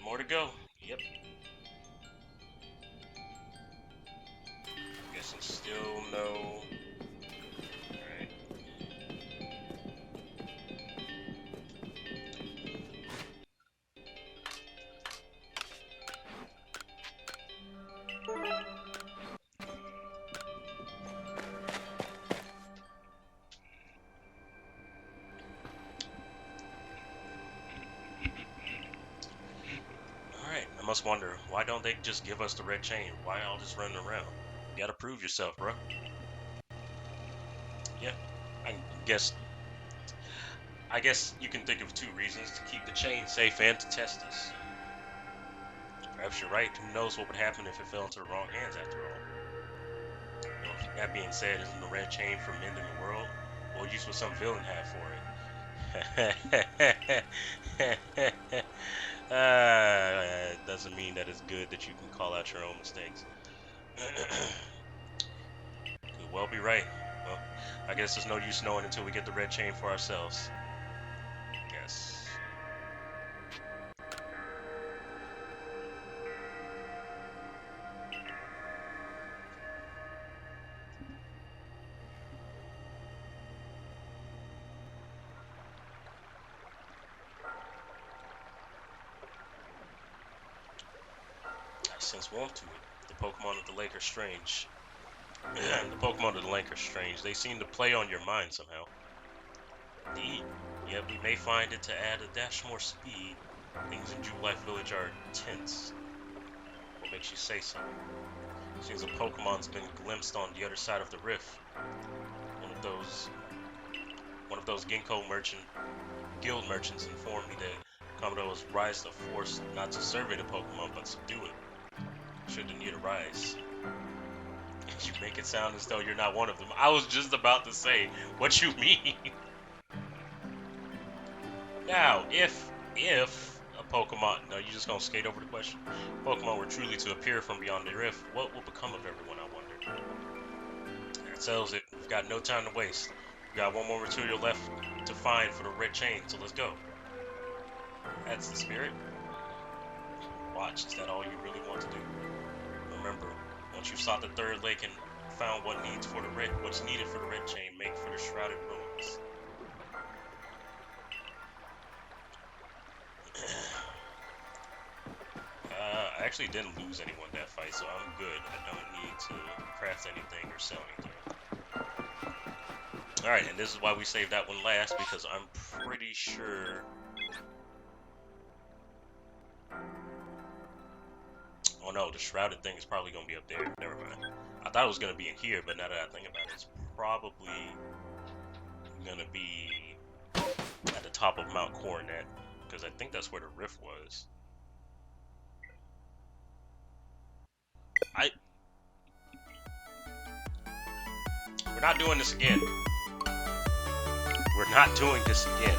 More to go. Yep. Guessing still no. Alright. I must wonder, why don't they just give us the red chain? Why all this running around? You gotta prove yourself, bro. Yeah, I guess you can think of two reasons: to keep the chain safe and to test us. Perhaps you're right. Who knows what would happen if it fell into the wrong hands after all? You know, that being said, isn't the red chain for mending the world? What use would some villain have for it? It doesn't mean that it's good that you can call out your own mistakes. Could well be right. Well, I guess there's no use knowing until we get the red chain for ourselves. Yes. I sense warmth to it. The Pokemon of the lake are strange. The Pokemon of the lake are strange. They seem to play on your mind somehow. Indeed. Yet we may find it to add a dash more speed. Things in Jubilife Village are tense. What makes you say so? Seems a Pokemon's been glimpsed on the other side of the rift. One of those Ginkgo merchant guild merchants informed me that Commodore was rise the force not to survey the Pokemon but subdue it. Should the need arise. You make it sound as though you're not one of them. I was just about to say what you mean. Now, if a Pokemon, no, you just gonna skate over the question. Pokemon were truly to appear from beyond the rift, what will become of everyone? I wonder. That settles it. We've got no time to waste. We've got one more material left to find for the red chain, so let's go. That's the spirit. Watch. Is that all you really want to do? Remember, once you've sought the third lake and found what's needed for the red chain, make for the shrouded ruins. I actually didn't lose anyone that fight, so I'm good. I don't need to craft anything or sell anything. Alright, and this is why we saved that one last, because I'm pretty sure... Oh no, the shrouded thing is probably going to be up there. Never mind. I thought it was going to be in here, but now that I think about it, it's probably going to be at the top of Mount Coronet, because I think that's where the rift was. We're not doing this again. We're not doing this again.